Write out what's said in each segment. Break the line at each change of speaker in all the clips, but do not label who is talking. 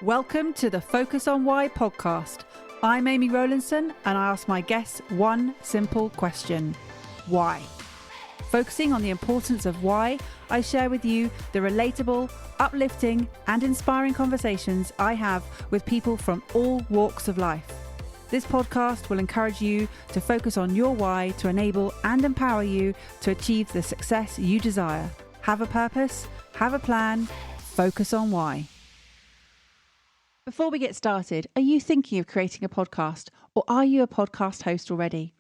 Welcome to the Focus on Why podcast. I'm Amy Rowlandson and I ask my guests one simple question. Why? Focusing on the importance of why, I share with you the relatable, uplifting and inspiring conversations I have with people from all walks of life. This podcast will encourage you to focus on your why to enable and empower you to achieve the success you desire. Have a purpose, have a plan, focus on why. Before we get started, are you thinking of creating a podcast or are you a podcast host already?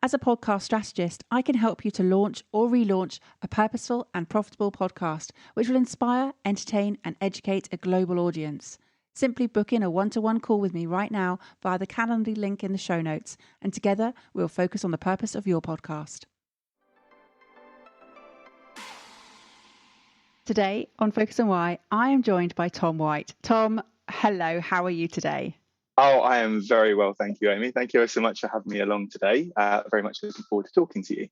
As a podcast strategist, I can help you to launch or relaunch a purposeful and profitable podcast, which will inspire, entertain, and educate a global audience. Simply book in a one-to-one call with me right now via the Calendly link in the show notes, and together we'll focus on the purpose of your podcast. Today on Focus on Why, I am joined by Tom White. Tom, hello, how are you today?
Oh, I am very well, thank you, Amy. Thank you so much for having me along today. Very much looking forward to talking to you.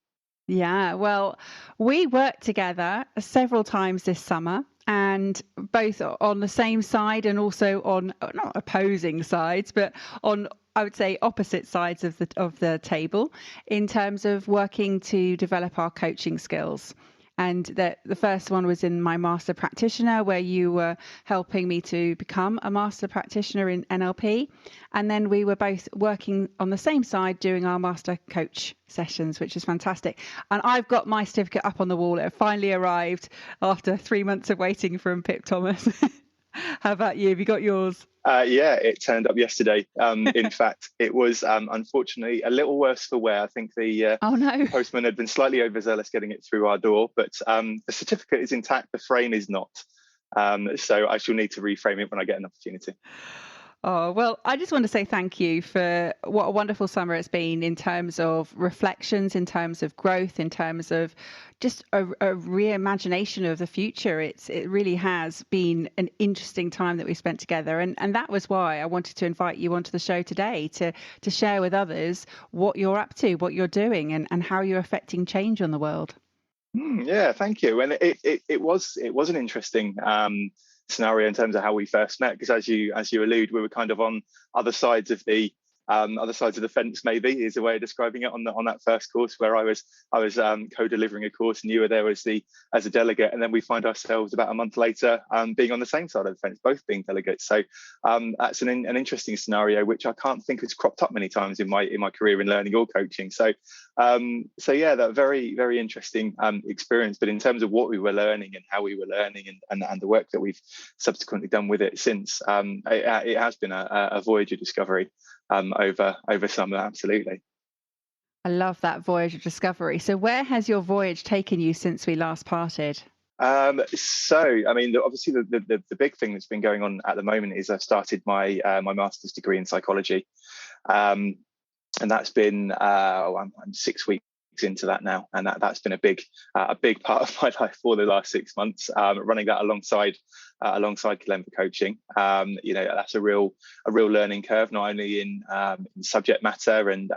Yeah, well, we worked together several times this summer, and both on the same side and also on not opposing sides, but on, I would say, opposite sides of the table in terms of working to develop our coaching skills. And the first one was in my master practitioner, where you were helping me to become a master practitioner in NLP. And then we were both working on the same side doing our master coach sessions, which is fantastic. And I've got my certificate up on the wall. It finally arrived after 3 months of waiting from Pip Thomas. How about you? Have you got yours?
Yeah, it turned up yesterday. In fact, it was unfortunately a little worse for wear. I think the postman had been slightly overzealous getting it through our door, but the certificate is intact. The frame is not. So I shall need to reframe it when I get an opportunity.
Oh, well, I just want to say thank you for what a wonderful summer it's been in terms of reflections, in terms of growth, in terms of just a reimagination of the future. It really has been an interesting time that we spent together. And that was why I wanted to invite you onto the show today to share with others what you're up to, what you're doing and how you're affecting change on the world.
Yeah, thank you. And it was an interesting scenario in terms of how we first met, because as you allude, we were kind of on other sides of the fence, maybe is a way of describing it, on that first course where I was co-delivering a course and you were there as a delegate, and then we find ourselves about a month later being on the same side of the fence, both being delegates. So that's an interesting scenario which I can't think has cropped up many times in my career in learning or coaching. So yeah, that very, very interesting experience. But in terms of what we were learning and how we were learning and the work that we've subsequently done with it since, it has been a voyage of discovery over summer, absolutely.
I love that voyage of discovery. So where has your voyage taken you since we last parted?
So, I mean, obviously the big thing that's been going on at the moment is I've started my master's degree in psychology. And that's been I'm 6 weeks into that now, and that's been a big part of my life for the last 6 months, running that alongside Kellenva Coaching. That's a real learning curve, not only in subject matter and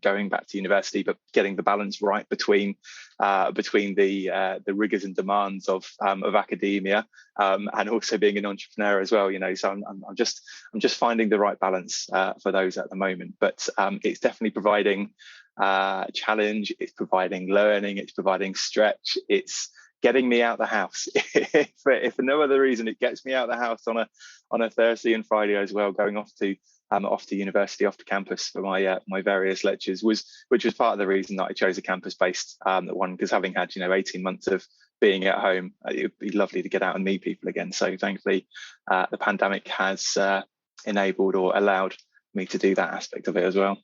going back to university, but getting the balance right between the rigors and demands of academia, and also being an entrepreneur as well. So I'm just finding the right balance for those at the moment. But it's definitely providing challenge, it's providing learning, it's providing stretch, it's getting me out the house. if for no other reason, it gets me out the house on a Thursday and Friday as well, going off to university, off to campus for my various lectures, which was part of the reason that I chose a campus-based one, because having had 18 months of being at home, it would be lovely to get out and meet people again. So thankfully, the pandemic has enabled or allowed me to do that aspect of it as well.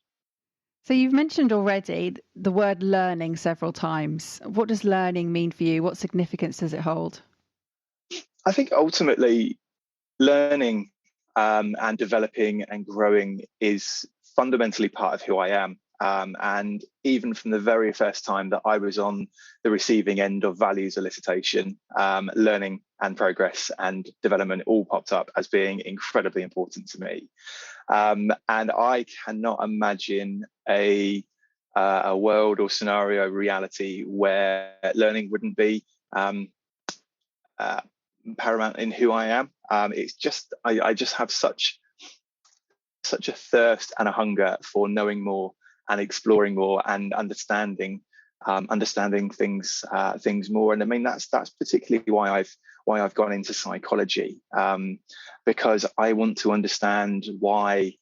So you've mentioned already the word learning several times. What does learning mean for you? What significance does it hold?
I think ultimately learning and developing and growing is fundamentally part of who I am. And even from the very first time that I was on the receiving end of values elicitation, learning and progress and development all popped up as being incredibly important to me. And I cannot imagine a world or scenario, reality where learning wouldn't be paramount in who I am. It's just I just have such a thirst and a hunger for knowing more and exploring more and understanding things more. And I mean that's particularly why I've gone into psychology, because I want to understand why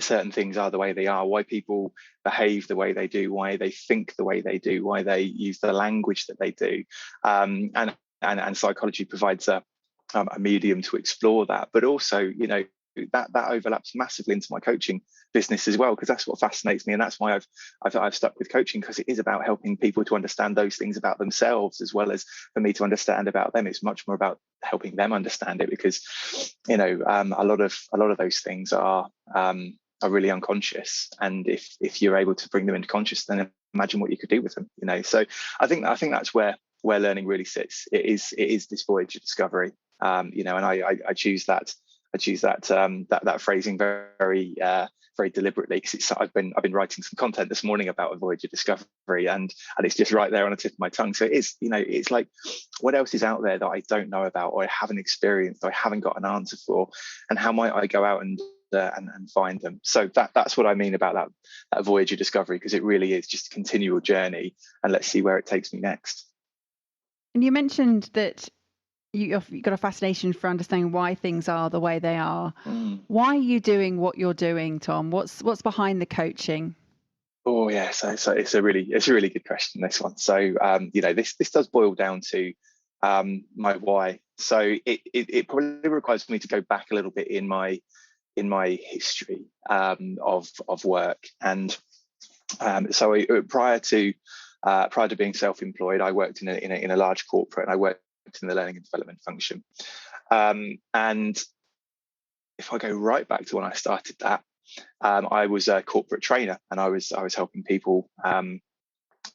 certain things are the way they are, why people behave the way they do, why they think the way they do, why they use the language that they do, and psychology provides a medium to explore that. But also, you know, that overlaps massively into my coaching business as well, because that's what fascinates me, and that's why I've stuck with coaching, because it is about helping people to understand those things about themselves as well as for me to understand about them. It's much more about helping them understand it, because you know a lot of those things are really unconscious, and if you're able to bring them into conscious, then imagine what you could do with them. You know, so I think that's where learning really sits. It is this voyage of discovery. You know, and I choose that that phrasing very deliberately, because I've been writing some content this morning about a voyage of discovery, and it's just right there on the tip of my tongue. So it is, you know, it's like, what else is out there that I don't know about, or I haven't experienced, or I haven't got an answer for, and how might I go out and find them? So that's what I mean about that voyage of discovery, because it really is just a continual journey, and let's see where it takes me next.
And you mentioned that you've got a fascination for understanding why things are the way they are. Why are you doing what you're doing, Tom? What's behind the coaching?
Oh yeah, so it's a really good question, this one. So you know, this does boil down to my why. So it probably requires me to go back a little bit in my history of work, and so prior to being self-employed, I worked in a large corporate, and I worked in the learning and development function. And if I go right back to when I started that, I was a corporate trainer, and I was helping people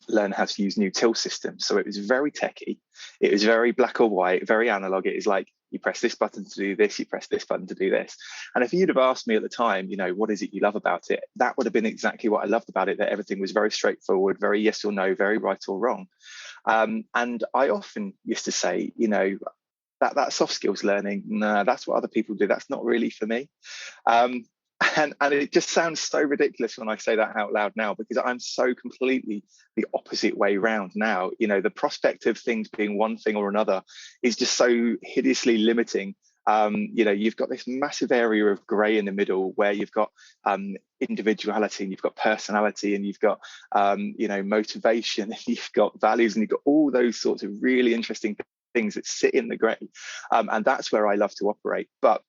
learn how to use new till systems. So it was very techy. It was very black or white, very analog. It is like, you press this button to do this, you press this button to do this. And if you'd have asked me at the time, you know, what is it you love about it? That would have been exactly what I loved about it, that everything was very straightforward, very yes or no, very right or wrong. And I often used to say, you know, that soft skills learning, no, that's what other people do. That's not really for me. And it just sounds so ridiculous when I say that out loud now, because I'm so completely the opposite way round now. You know, the prospect of things being one thing or another is just so hideously limiting. You know, you've got this massive area of grey in the middle, where you've got individuality, and you've got personality, and you've got you know, motivation, and you've got values, and you've got all those sorts of really interesting things that sit in the grey, and that's where I love to operate. But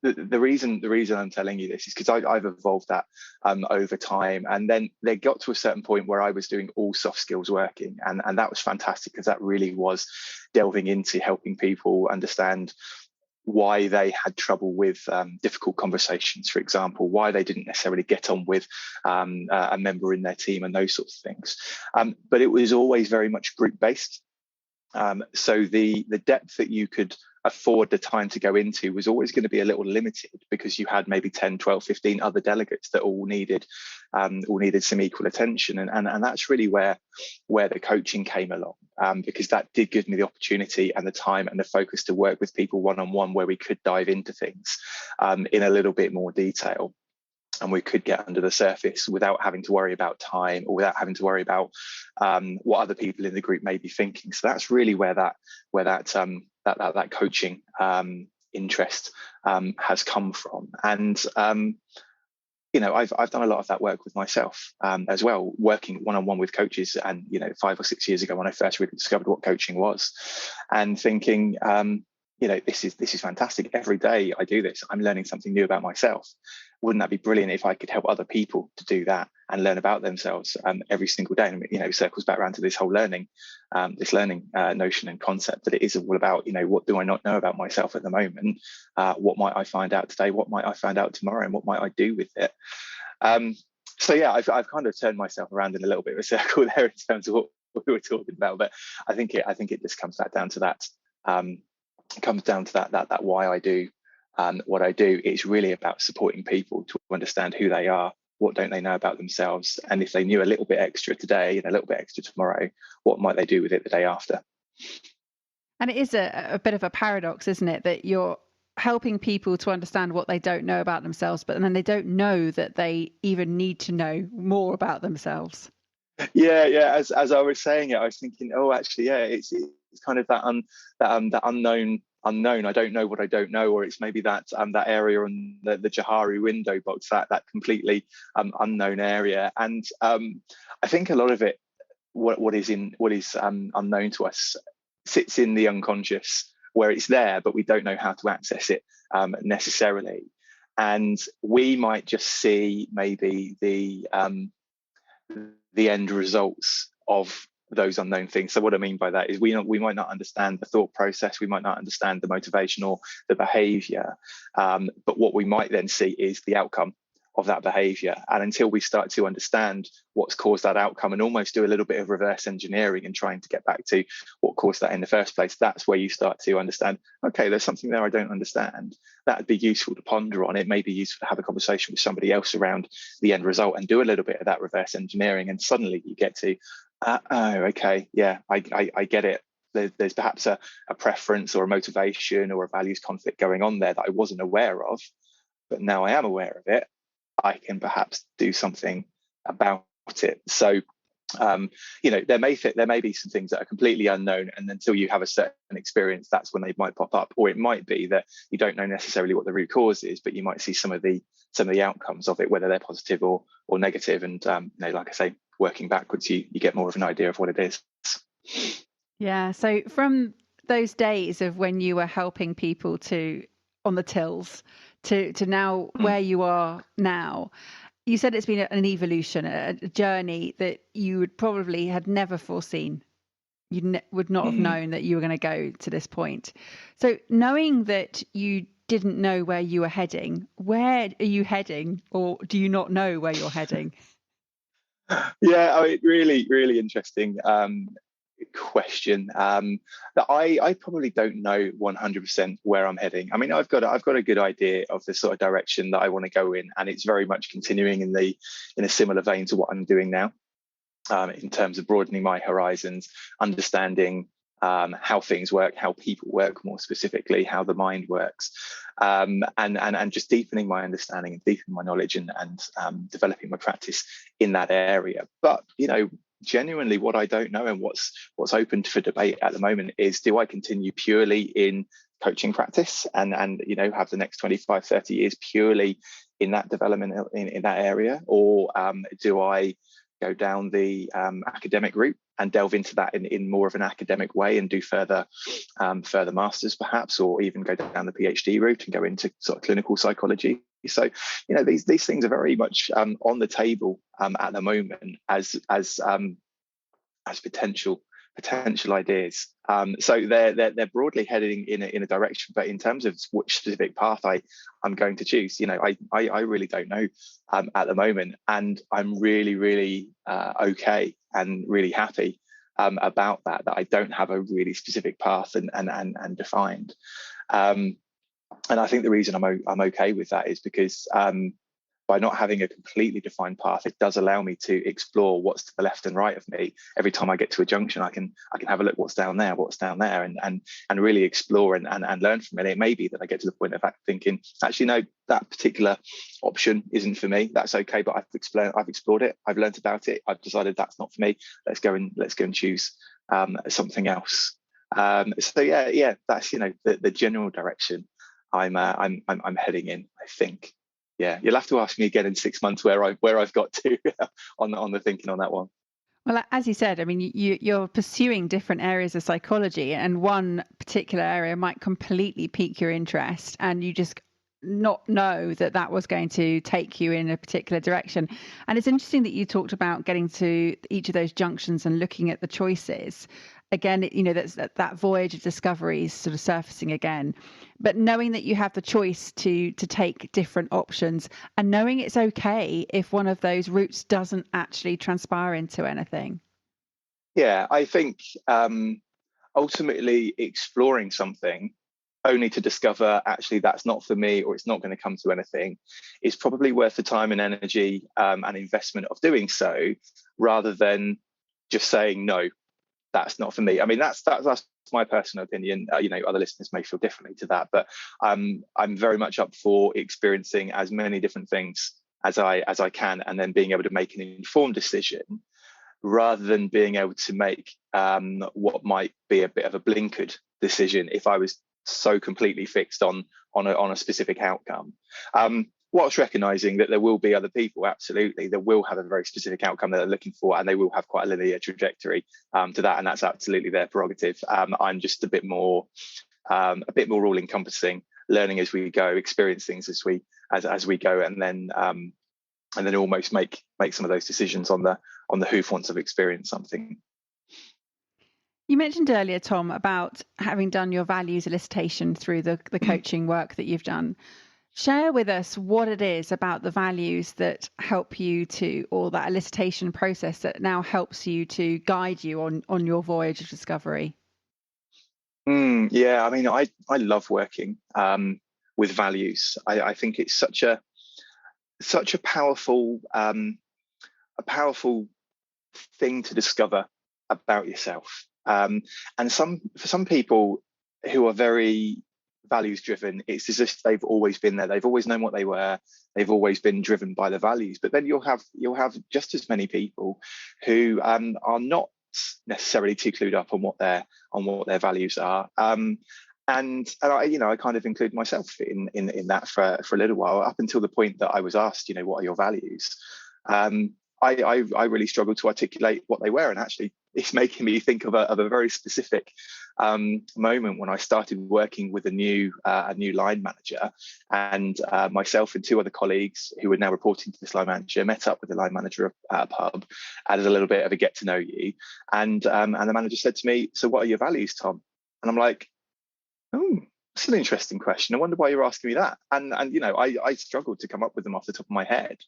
the reason I'm telling you this is because I've evolved that over time, and then they got to a certain point where I was doing all soft skills working, and that was fantastic, because that really was delving into helping people understand why they had trouble with difficult conversations, for example, why they didn't necessarily get on with a member in their team, and those sorts of things. But it was always very much group based. So the depth that you could afford the time to go into was always going to be a little limited, because you had maybe 10, 12, 15 other delegates that all needed some equal attention. And that's really where the coaching came along, because that did give me the opportunity and the time and the focus to work with people one-on-one, where we could dive into things in a little bit more detail. And we could get under the surface without having to worry about time, or without having to worry about what other people in the group may be thinking. So that's really where that coaching interest has come from. And you know, I've done a lot of that work with myself as well, working one-on-one with coaches. And you know, 5 or 6 years ago, when I first really discovered what coaching was, and thinking, you know, this is fantastic. Every day I do this, I'm learning something new about myself. Wouldn't that be brilliant if I could help other people to do that and learn about themselves every single day? And you know, circles back around to this whole learning notion and concept, that it is all about, you know, what do I not know about myself at the moment? What might I find out today? What might I find out tomorrow? And what might I do with it? So yeah, I've kind of turned myself around in a little bit of a circle there in terms of what we were talking about. But I think it just comes back down to that. That why I do what I do. It's really about supporting people to understand who they are, what don't they know about themselves, and if they knew a little bit extra today and a little bit extra tomorrow, what might they do with it the day after?
And it is a bit of a paradox, isn't it, that you're helping people to understand what they don't know about themselves, but then they don't know that they even need to know more about themselves.
Yeah. As I was saying it, I was thinking, oh, actually, yeah, it's kind of that unknown. I don't know what I don't know, or it's maybe that area on the Johari window box, that completely unknown area. And I think a lot of it, what is unknown to us, sits in the unconscious, where it's there, but we don't know how to access it necessarily. And we might just see maybe the end results of those unknown things. So what I mean by that is we might not understand the thought process, we might not understand the motivation or the behavior, but what we might then see is the outcome of that behavior. And until we start to understand what's caused that outcome and almost do a little bit of reverse engineering and trying to get back to what caused that in the first place, that's where you start to understand, okay, there's something there I don't understand. That'd be useful to ponder on. It may be useful to have a conversation with somebody else around the end result and do a little bit of that reverse engineering. And suddenly you get to, oh, okay, yeah, I get it. There's perhaps a preference or a motivation or a values conflict going on there that I wasn't aware of, but now I am aware of it. I can perhaps do something about it. So, there may be some things that are completely unknown, and until you have a certain experience, that's when they might pop up. Or it might be that you don't know necessarily what the root cause is, but you might see some of the outcomes of it, whether they're positive or negative. And like I say, working backwards, you get more of an idea of what it is.
Yeah. So from those days of when you were helping people on the tills to now where you are now, you said it's been an evolution, a journey that you would probably had never foreseen. You would not have known that you were going to go to this point. So knowing that you didn't know where you were heading, where are you heading, or do you not know where you're heading?
Yeah, really, really interesting question. That I probably don't know 100% where I'm heading. I mean, I've got a good idea of the sort of direction that I want to go in, and it's very much continuing in a similar vein to what I'm doing now, in terms of broadening my horizons, understanding how things work, how people work, more specifically, how the mind works, and just deepening my understanding and deepening my knowledge and developing my practice in that area. But genuinely, what I don't know and what's open for debate at the moment is, do I continue purely in coaching practice and have the next 25, 30 years purely in that development in that area, or do I go down the academic route and delve into that in more of an academic way and do further masters perhaps, or even go down the PhD route and go into sort of clinical psychology. So these things are very much on the table at the moment as potential ideas. So they're broadly heading in a direction, but in terms of which specific path I'm going to choose, I really don't know at the moment, and I'm really, really okay and really happy about that I don't have a really specific path and defined. And I think the reason I'm okay with that is because by not having a completely defined path, it does allow me to explore what's to the left and right of me. Every time I get to a junction, I can have a look what's down there, and really explore and learn from it. It may be that I get to the point of thinking, actually, no, that particular option isn't for me. That's okay, but I've explored it, I've learned about it, I've decided that's not for me. Let's go and choose something else. So yeah, that's the general direction I'm heading in, I think. Yeah, you'll have to ask me again in 6 months where I've got to on the thinking on that one.
Well, as you said, I mean, you're pursuing different areas of psychology, and one particular area might completely pique your interest, and you just not know that was going to take you in a particular direction. And it's interesting that you talked about getting to each of those junctions and looking at the choices. Again, that's that voyage of discovery is sort of surfacing again. But knowing that you have the choice to take different options, and knowing it's okay if one of those routes doesn't actually transpire into anything.
Yeah, I think ultimately exploring something only to discover actually that's not for me, or it's not going to come to anything, is probably worth the time and energy and investment of doing so, rather than just saying no, that's not for me. I mean, that's my personal opinion. Other listeners may feel differently to that, but I'm very much up for experiencing as many different things as I can, and then being able to make an informed decision rather than being able to make what might be a bit of a blinkered decision if I was so completely fixed on a specific outcome. Whilst recognizing that there will be other people, absolutely, that will have a very specific outcome that they're looking for, and they will have quite a linear trajectory to that, and that's absolutely their prerogative. I'm just a bit more all encompassing, learning as we go, experience things as we go, and then almost make some of those decisions on the hoof once I've experienced something.
You mentioned earlier, Tom, about having done your values elicitation through the coaching work that you've done. Share with us what it is about the values that help you to, or that elicitation process that now helps you to guide you on your voyage of discovery.
Yeah, I mean, I love working with values. I think it's such a powerful thing to discover about yourself. And for some people who are very values driven, it's as if they've always been there. They've always known what they were. They've always been driven by the values. But then you'll have just as many people who are not necessarily too clued up on what their values are. And I kind of include myself in that for a little while, up until the point that I was asked, what are your values? I really struggled to articulate what they were, and actually it's making me think of a very specific moment when I started working with a new line manager, and myself and two other colleagues who were now reporting to this line manager met up with the line manager of a pub, added a little bit of a get to know you, and the manager said to me, "So what are your values, Tom?" And I'm like, "Oh, that's an interesting question. I wonder why you're asking me that." And I struggled to come up with them off the top of my head.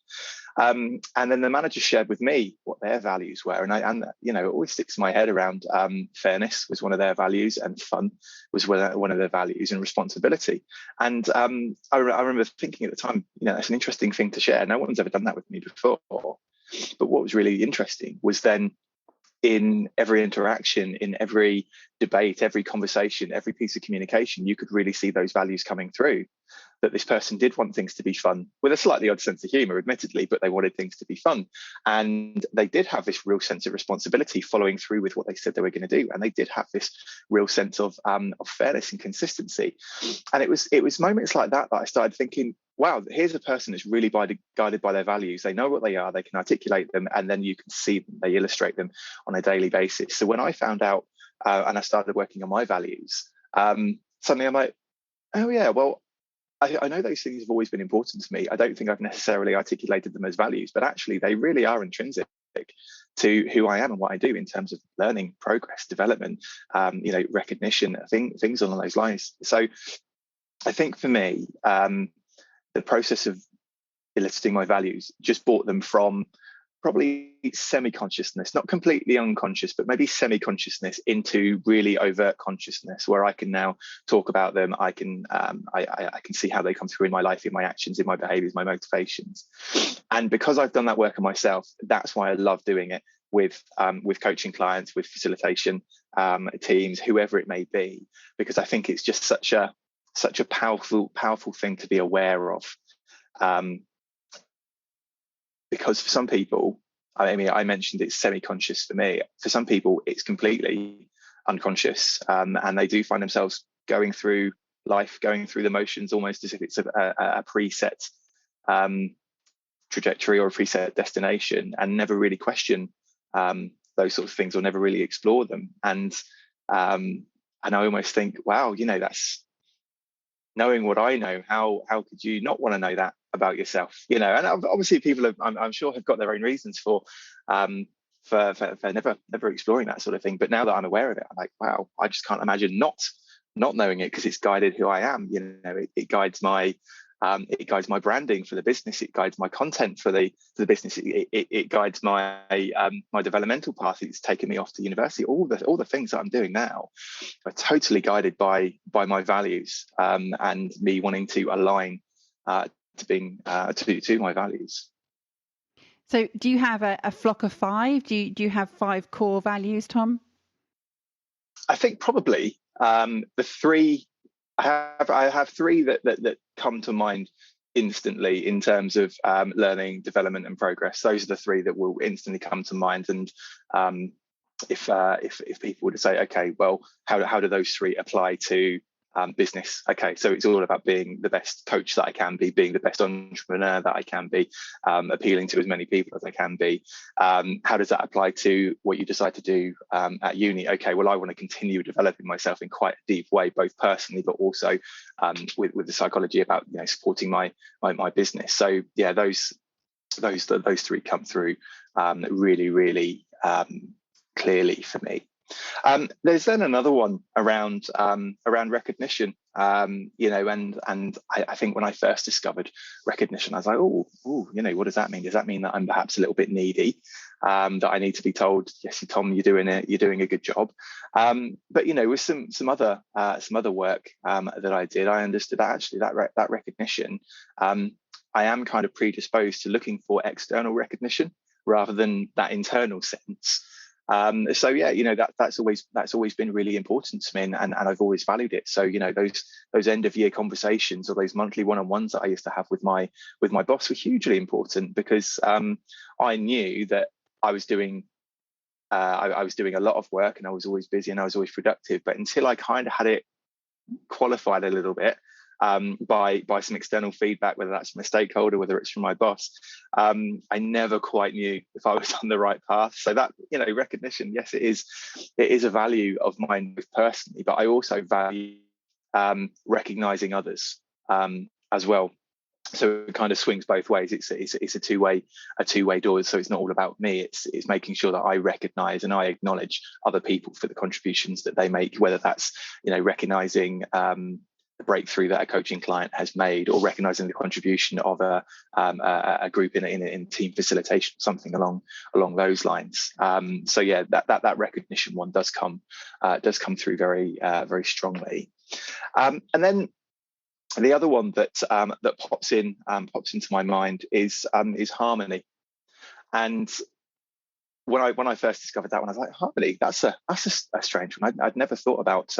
And then the manager shared with me what their values were, and it always sticks in my head around fairness was one of their values, and fun was one of their values, and responsibility. And I remember thinking at the time, that's an interesting thing to share. No one's ever done that with me before. But what was really interesting was then, in every interaction, in every debate, every conversation, every piece of communication, you could really see those values coming through. That this person did want things to be fun, with a slightly odd sense of humour, admittedly, but they wanted things to be fun. And they did have this real sense of responsibility, following through with what they said they were going to do. And they did have this real sense of fairness and consistency. And it was moments like that I started thinking, wow, here's a person that's really guided by their values. They know what they are, they can articulate them, and then you can see them, they illustrate them on a daily basis. So when I found out and I started working on my values, suddenly I'm like, oh yeah, well, I know those things have always been important to me. I don't think I've necessarily articulated them as values, but actually they really are intrinsic to who I am and what I do in terms of learning, progress, development, recognition, things along those lines. So I think for me, the process of eliciting my values just brought them from probably semi-consciousness, not completely unconscious, but maybe semi-consciousness, into really overt consciousness, where I can now talk about them. I can see how they come through in my life, in my actions, in my behaviors, my motivations. And because I've done that work on myself, that's why I love doing it with coaching clients, with facilitation teams, whoever it may be, because I think it's just such a powerful thing to be aware of. Because for some people, I mean, I mentioned it's semi-conscious for me. For some people, it's completely unconscious, and they do find themselves going through life, going through the motions, almost as if it's a preset trajectory or a preset destination, and never really question those sort of things, or never really explore them. And I almost think, wow, that's knowing what I know. How could you not want to know that about yourself? And obviously people I'm sure have got their own reasons for never exploring that sort of thing. But now that I'm aware of it, I'm like, wow, I just can't imagine not knowing it, because it's guided who I am. It guides my branding for the business. It guides my content for the business. It guides my my developmental path. It's taken me off to university. All the things that I'm doing now are totally guided by my values, and me wanting to align to my values.
So do you have a flock of five? Do you have 5 core values, Tom?
I think probably the three. I have three that come to mind instantly in terms of learning, development, and progress. Those are the three that will instantly come to mind. And if people were to say, okay, well, how do those three apply to business? Okay, so it's all about being the best coach that I can be, being the best entrepreneur that I can be, appealing to as many people as I can be. How does that apply to what you decide to do at uni? Okay, well, I want to continue developing myself in quite a deep way, both personally, but also with the psychology about supporting my business. So yeah, those three come through really, really clearly for me. There's then another one around recognition, and I think when I first discovered recognition, I was like, oh, what does that mean? Does that mean that I'm perhaps a little bit needy? That I need to be told, yes, Tom, you're doing a good job. But with some other work that I did, I understood that actually that recognition, I am kind of predisposed to looking for external recognition rather than that internal sense. So yeah, that's always been really important to me, and I've always valued it. So those end of year conversations or those monthly one-on-ones that I used to have with my boss were hugely important, because I knew that I was doing I was doing a lot of work, and I was always busy and I was always productive. But until I kind of had it qualified a little bit by some external feedback, whether that's from a stakeholder, whether it's from my boss, I never quite knew if I was on the right path. So that recognition, yes, it is a value of mine personally, but I also value recognizing others as well. So it kind of swings both ways. It's a two-way door. So it's not all about me. It's making sure that I recognize and I acknowledge other people for the contributions that they make, whether that's recognizing the breakthrough that a coaching client has made, or recognizing the contribution of a group in team facilitation, something along those lines. So yeah, that recognition one does come through very very strongly. And then the other one that pops into my mind is harmony. And when I first discovered that one, I was like, harmony, that's a strange one. I'd never thought about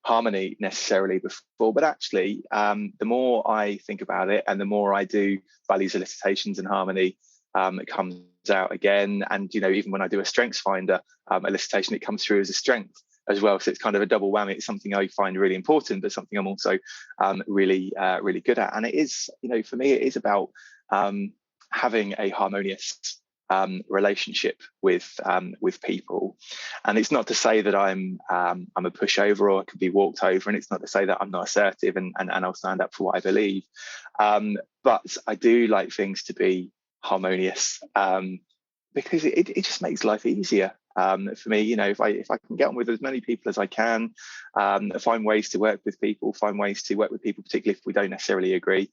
harmony necessarily before, but actually, the more I think about it, and the more I do values, elicitations, and harmony, it comes out again. And even when I do a strengths finder elicitation, it comes through as a strength as well. So it's kind of a double whammy. It's something I find really important, but something I'm also really good at. And it is, for me, it is about having a harmonious relationship with people. And it's not to say that I'm a pushover or I could be walked over, and it's not to say that I'm not assertive and I'll stand up for what I believe. But I do like things to be harmonious, because it just makes life easier. For me, if I can get on with as many people as I can, find ways to work with people, particularly if we don't necessarily agree.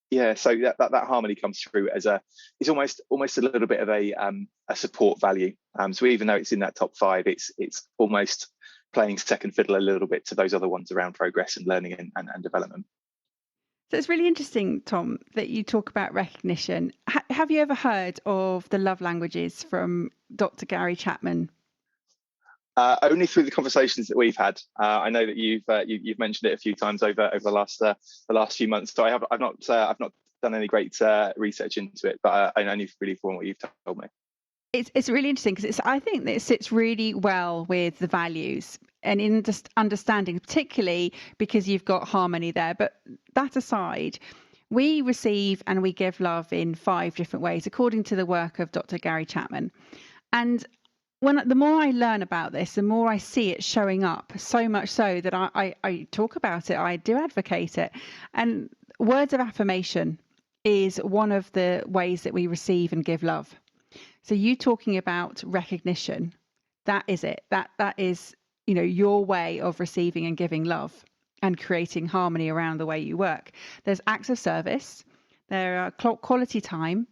Yeah, so that harmony comes through as it's almost a little bit of a support value. So even though it's in that top 5, it's almost playing second fiddle a little bit to those other ones around progress and learning and development.
So it's really interesting, Tom, that you talk about recognition. Have you ever heard of the love languages from Dr. Gary Chapman?
Only through the conversations that we've had. I know that you've mentioned it a few times over the last few months. So I've not done any great research into it, but I only really from what you've told me.
It's really interesting, because I think that it sits really well with the values and in just understanding, particularly because you've got harmony there. But that aside, we receive and we give love in 5 different ways, according to the work of Dr. Gary Chapman. And the more I learn about this, the more I see it showing up, so much so that I talk about it, I do advocate it. And words of affirmation is one of the ways that we receive and give love. So you talking about recognition, that is it. That is, your way of receiving and giving love and creating harmony around the way you work. There's acts of service, there are quality time,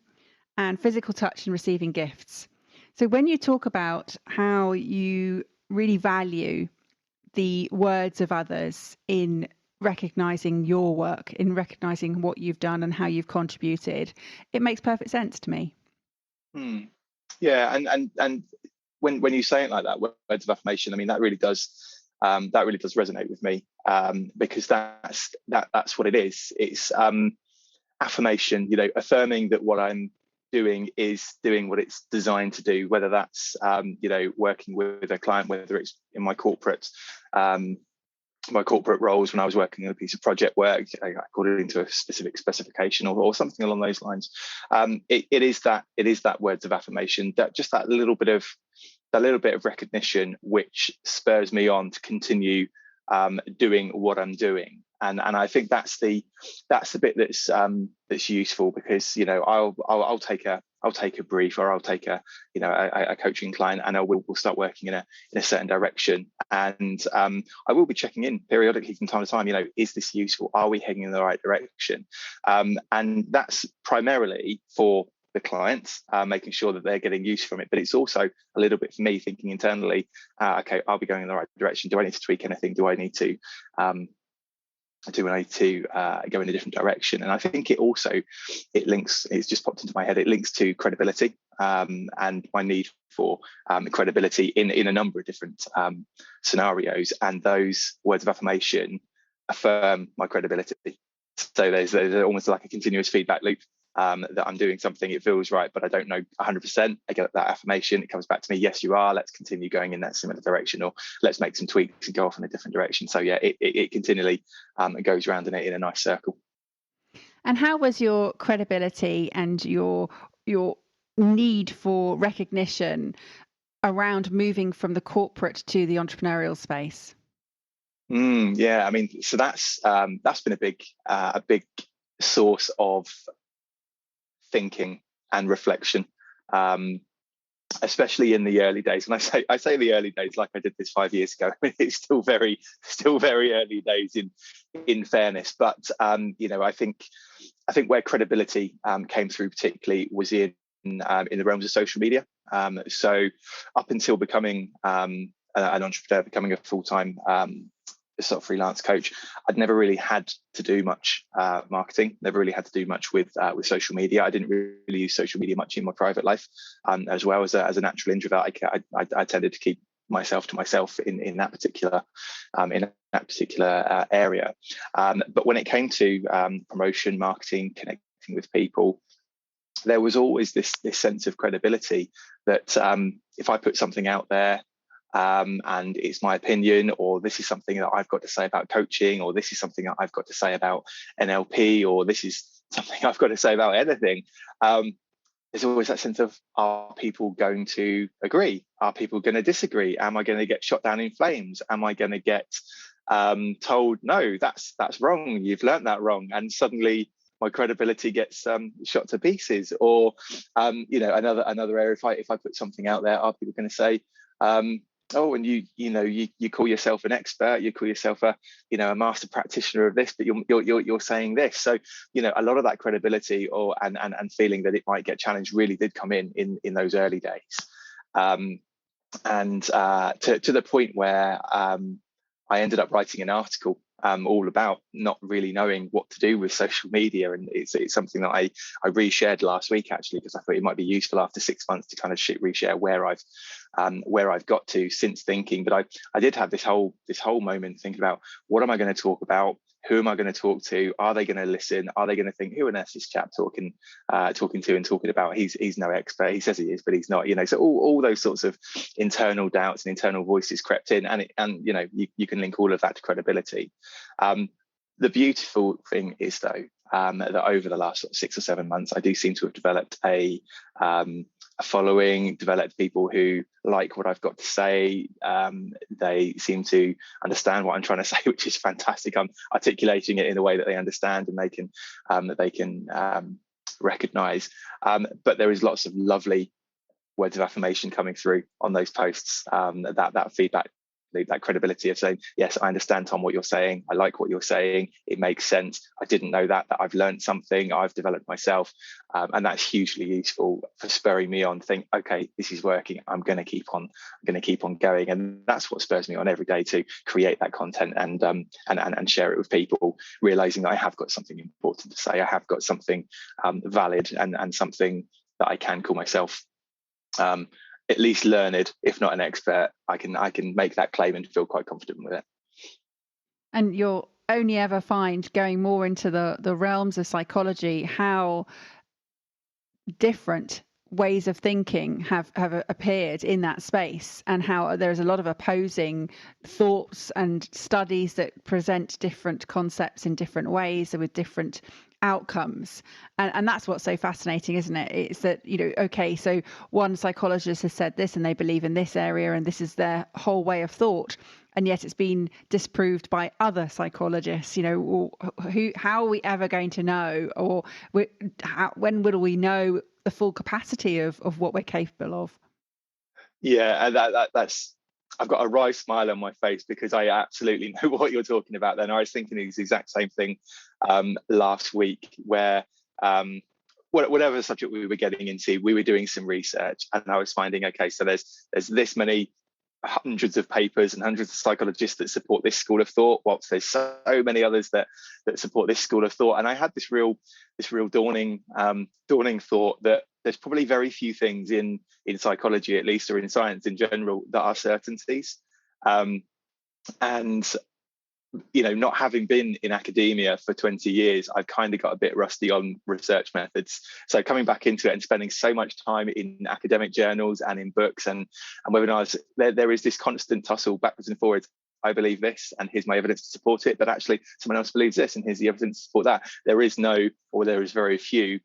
and physical touch and receiving gifts. So when you talk about how you really value the words of others in recognizing your work, in recognizing what you've done and how you've contributed, it makes perfect sense to me.
Yeah, and when you say it like that, words of affirmation, I mean, that really does resonate with me, because that's what it is. It's affirmation, affirming that what I'm doing is doing what it's designed to do, whether that's working with a client, whether it's in my corporate roles when I was working on a piece of project work according to a specific specification or something along those lines. It is that words of affirmation, that little bit of recognition which spurs me on to continue doing what I'm doing. And I think that's the bit that's useful, because I'll take a brief, or I'll take a coaching client, and we'll start working in a certain direction, and I will be checking in periodically from time to time. Is this useful? Are we heading in the right direction? And that's primarily for the clients, making sure that they're getting use from it. But it's also a little bit for me thinking internally, okay, I'll be going in the right direction. Do I need to tweak anything? Do I need to go in a different direction? And I think it links, it's just popped into my head, it links to credibility, and my need for credibility in a number of different scenarios. And those words of affirmation affirm my credibility. So there's almost like a continuous feedback loop, that I'm doing something, it feels right, but I don't know 100%. I get that affirmation, it comes back to me, yes, you are, let's continue going in that similar direction, or let's make some tweaks and go off in a different direction. So yeah, it continually goes around in a nice circle.
And how was your credibility and your need for recognition around moving from the corporate to the entrepreneurial space?
Yeah, I mean, so that's been a big source of thinking and reflection, especially in the early days. And I say the early days like I did this 5 years ago. I mean, it's still very early days in fairness. But I think where credibility came through particularly was in the realms of social media. So up until becoming an entrepreneur, becoming a full-time sort of freelance coach, I'd never really had to do much marketing, never really had to do much with social media. I didn't really use social media much in my private life, as well as a natural introvert. I tended to keep myself to myself in that particular area. But when it came to promotion, marketing, connecting with people, there was always this sense of credibility that if I put something out there, and it's my opinion, or this is something that I've got to say about coaching, or this is something that I've got to say about NLP, or this is something I've got to say about anything, there's always that sense of, are people going to agree? Are people going to disagree? Am I going to get shot down in flames? Am I going to get told, no, that's wrong, you've learned that wrong, and suddenly my credibility gets shot to pieces? Or another area, if I put something out there, are people going to say, oh, and you call yourself an expert, you call yourself a master practitioner of this, but you're saying this. So a lot of that credibility and feeling that it might get challenged really did come in those early days, and to the point where I ended up writing an article all about not really knowing what to do with social media. And it's something that I reshared last week, actually, because I thought it might be useful after 6 months to kind of reshare where I've got to since thinking. But I did have this whole moment thinking about, what am I going to talk about? Who am I going to talk to? Are they going to listen? Are they going to think, who on earth is this chap talking to and talking about? He's no expert. He says he is, but he's not. So all those sorts of internal doubts and internal voices crept in, and you can link all of that to credibility. The beautiful thing is, though, that over the last 6 or 7 months, I do seem to have developed a following, developed people who like what I've got to say. They seem to understand what I'm trying to say, which is fantastic. I'm articulating it in a way that they understand and they can recognize. But there is lots of lovely words of affirmation coming through on those posts. That feedback, that credibility of saying, yes, I understand, Tom, what you're saying. I like what you're saying. It makes sense. I didn't know that I've learned something. I've developed myself. And that's hugely useful for spurring me on to think, okay, this is working. I'm going to keep on going. And that's what spurs me on every day to create that content and share it with people, realizing that I have got something important to say. I have got something valid and something that I can call myself at least learned, if not an expert, I can make that claim and feel quite confident with it.
And you'll only ever find, going more into the realms of psychology, how different ways of thinking have appeared in that space, and how there's a lot of opposing thoughts and studies that present different concepts in different ways with different outcomes. And that's what's so fascinating, isn't it? It's that, you know, okay, so one psychologist has said this and they believe in this area and this is their whole way of thought, and yet it's been disproved by other psychologists. You know, how are we ever going to know, or when will we know the full capacity of what we're capable of?
Yeah, and that's, I've got a wry smile on my face because I absolutely know what you're talking about. Then I was thinking the exact same thing last week, where whatever subject we were getting into, we were doing some research, and I was finding, okay, so there's this many hundreds of papers and hundreds of psychologists that support this school of thought, whilst there's so many others that support this school of thought. And I had this real dawning thought that there's probably very few things in psychology, at least, or in science in general, that are certainties. And you know, not having been in academia for 20 years, I've kind of got a bit rusty on research methods. So coming back into it and spending so much time in academic journals and in books and webinars, there is this constant tussle backwards and forwards. I believe this, and here's my evidence to support it, but actually someone else believes this, and here's the evidence to support that. There is very few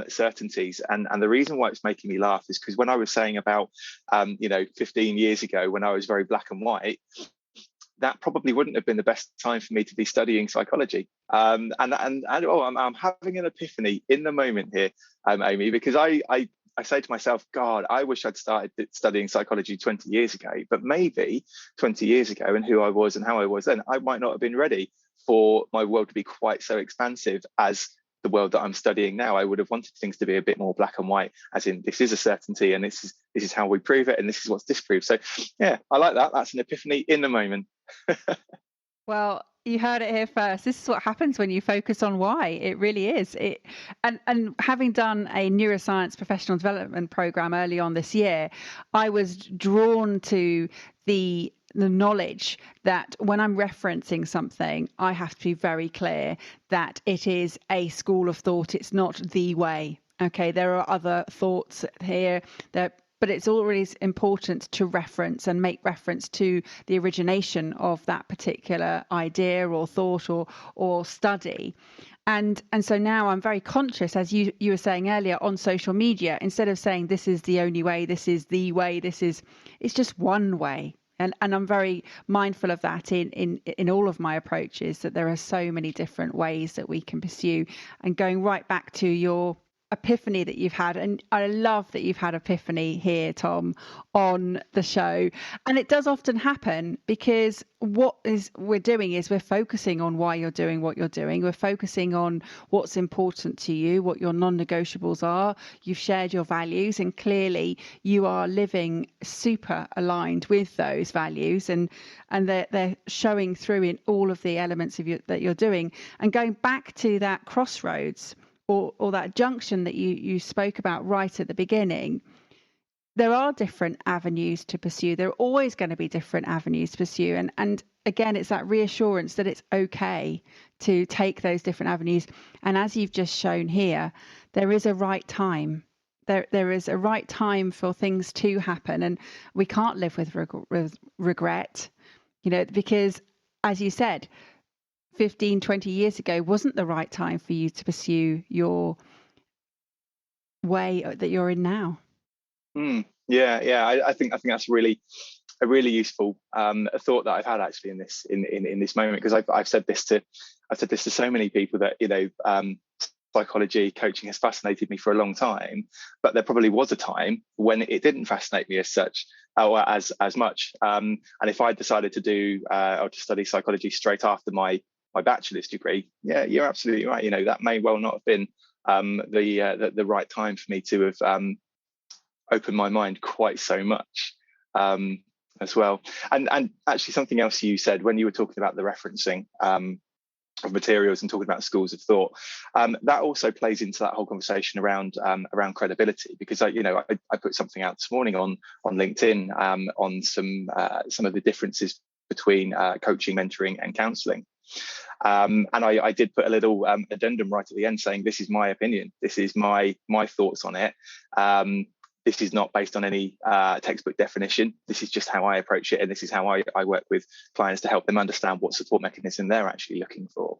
certainties. And the reason why it's making me laugh is because when I was saying about 15 years ago, when I was very black and white, that probably wouldn't have been the best time for me to be studying psychology. I'm having an epiphany in the moment here, Amy, because I say to myself, God, I wish I'd started studying psychology 20 years ago, but maybe 20 years ago, and who I was and how I was then, I might not have been ready for my world to be quite so expansive as the world that I'm studying now. I would have wanted things to be a bit more black and white, as in this is a certainty and this is how we prove it and this is what's disproved. So yeah, I like that. That's an epiphany in the moment.
Well, you heard it here first. This is what happens when you focus on why. It really is. And having done a neuroscience professional development program early on this year, I was drawn to the knowledge that when I'm referencing something, I have to be very clear that it is a school of thought. It's not the way. Okay, there are other thoughts here but it's always important to reference and make reference to the origination of that particular idea or thought or study. And so now I'm very conscious, as you were saying earlier, on social media, instead of saying this is the only way, this is the way, it's just one way. And I'm very mindful of that in all of my approaches, that there are so many different ways that we can pursue. And going right back to your epiphany that you've had, and I love that you've had epiphany here, Tom, on the show. And it does often happen because we're doing is we're focusing on why you're doing what you're doing. We're focusing on what's important to you, what your non-negotiables are. You've shared your values, and clearly you are living super aligned with those values, and they're showing through in all of the elements of that you're doing. And going back to that crossroads, or that junction that you spoke about right at the beginning, there are different avenues to pursue. There are always going to be different avenues to pursue. And again, it's that reassurance that it's okay to take those different avenues. And as you've just shown here, there is a right time. There is a right time for things to happen. And we can't live with regret, because as you said, 15, 20 years ago wasn't the right time for you to pursue your way that you're in now.
I think that's really a really useful a thought that I've had actually in this moment, because I've said this to so many people that psychology coaching has fascinated me for a long time, but there probably was a time when it didn't fascinate me as such or as much. And if I decided to do or to study psychology straight after my bachelor's degree, yeah, you're absolutely right. That may well not have been the right time for me to have opened my mind quite so much as well. And actually, something else you said when you were talking about the referencing, materials and talking about schools of thought, that also plays into that whole conversation around credibility, because I put something out this morning on LinkedIn on some of the differences between coaching, mentoring, and counselling. And I did put a little addendum right at the end saying, this is my opinion, this is my thoughts on it. This is not based on any textbook definition. This is just how I approach it, and this is how I work with clients to help them understand what support mechanism they're actually looking for.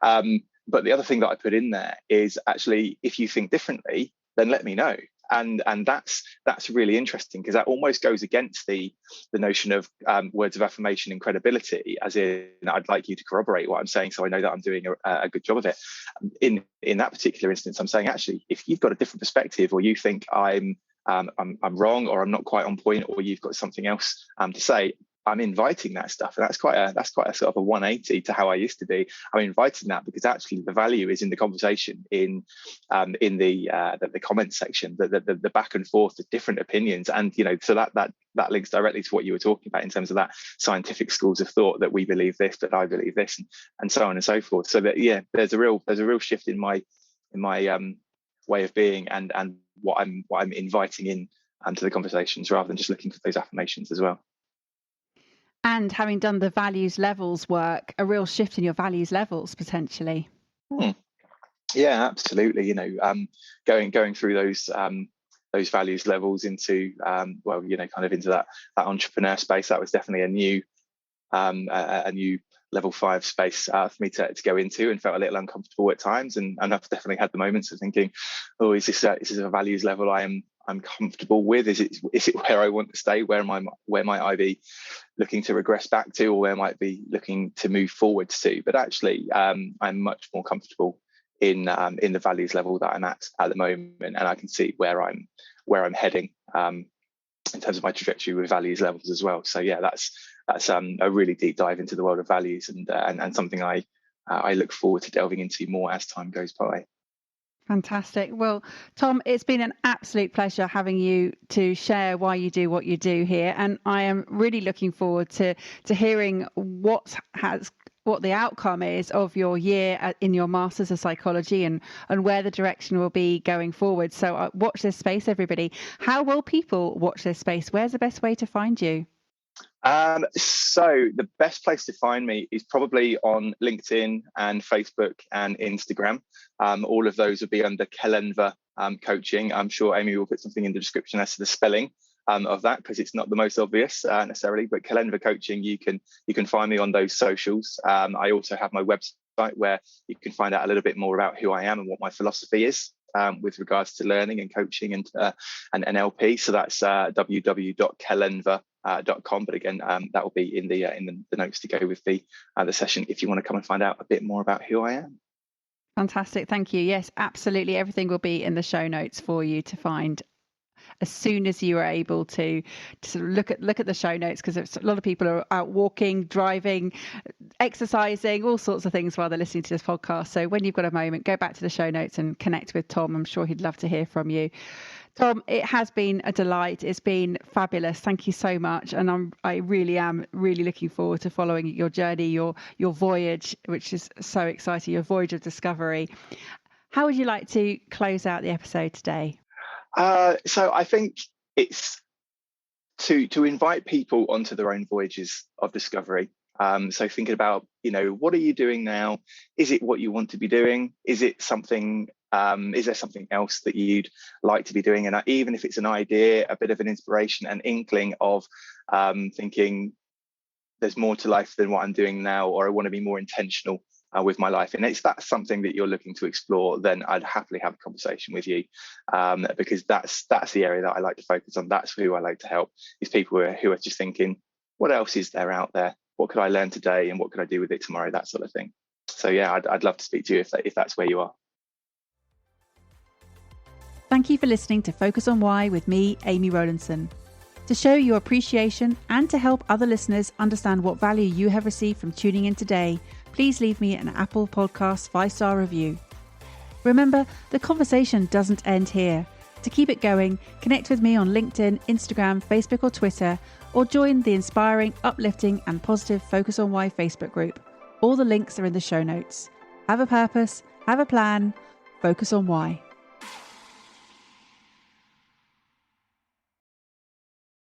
But the other thing that I put in there is, actually, if you think differently, then let me know. And that's really interesting, because that almost goes against the notion of words of affirmation and credibility, as in, I'd like you to corroborate what I'm saying so I know that I'm doing a good job of it. In that particular instance, I'm saying, actually, if you've got a different perspective, or you think I'm wrong, or I'm not quite on point, or you've got something else to say, I'm inviting that stuff. And that's quite a sort of a 180 to how I used to be. I'm inviting that because actually the value is in the conversation, in the comments section, the back and forth, the different opinions. And so that links directly to what you were talking about in terms of that scientific schools of thought, that we believe this, that I believe this, and so on and so forth. So that, yeah, there's a real shift in my way of being, and what I'm inviting in to the conversations, rather than just looking for those affirmations as well.
And having done the values levels work, a real shift in your values levels potentially.
Yeah, absolutely. Going through those values levels into kind of into that entrepreneur space, that was definitely a new level 5 space for me to go into, and felt a little uncomfortable at times. And I've definitely had the moments of thinking, oh, is this a values level I'm comfortable with? Is it where I want to stay? Where might I be looking to regress back to, or where I might be looking to move forwards to? But actually, I'm much more comfortable in the values level that I'm at the moment, and I can see where I'm heading in terms of my trajectory with values levels as well. So yeah, that's a really deep dive into the world of values, and something I look forward to delving into more as time goes by.
Fantastic. Well, Tom, it's been an absolute pleasure having you to share why you do what you do here. And I am really looking forward to hearing what the outcome is of your year in your Masters of Psychology, and where the direction will be going forward. So watch this space, everybody. How will people watch this space? Where's the best way to find you?
So the best place to find me is probably on LinkedIn and Facebook and Instagram. All of those will be under Kellenva Coaching. I'm sure Amy will put something in the description as to the spelling of that, because it's not the most obvious necessarily. But Kellenva Coaching, you can find me on those socials. I also have my website where you can find out a little bit more about who I am and what my philosophy is with regards to learning and coaching and NLP. So that's www.kellenva.com. But again, that will be in the notes to go with the session if you want to come and find out a bit more about who I am.
Fantastic. Thank you. Yes, absolutely. Everything will be in the show notes for you to find as soon as you are able to sort of look at the show notes, because a lot of people are out walking, driving, exercising, all sorts of things while they're listening to this podcast. So when you've got a moment, go back to the show notes and connect with Tom. I'm sure he'd love to hear from you. Tom, it has been a delight. It's been fabulous. Thank you so much. And I really am looking forward to following your journey, your voyage, which is so exciting, your voyage of discovery. How would you like to close out the episode today?
So I think it's to invite people onto their own voyages of discovery. So thinking about, what are you doing now? Is it what you want to be doing? Is it something? Is there something else that you'd like to be doing? And even if it's an idea, a bit of an inspiration, an inkling of thinking there's more to life than what I'm doing now, or I want to be more intentional with my life. And if that's something that you're looking to explore, then I'd happily have a conversation with you, because that's the area that I like to focus on. That's who I like to help, is people who are just thinking, what else is there out there? What could I learn today, and what could I do with it tomorrow? That sort of thing. So yeah, I'd love to speak to you if that's where you are.
Thank you for listening to Focus on Why with me, Amy Rowlandson. To show your appreciation and to help other listeners understand what value you have received from tuning in today, please leave me an Apple Podcast 5-star review. Remember, the conversation doesn't end here. To keep it going, connect with me on LinkedIn, Instagram, Facebook or Twitter, or join the inspiring, uplifting and positive Focus on Why Facebook group.
All the links are in the show notes. Have a purpose, have a plan, focus on why.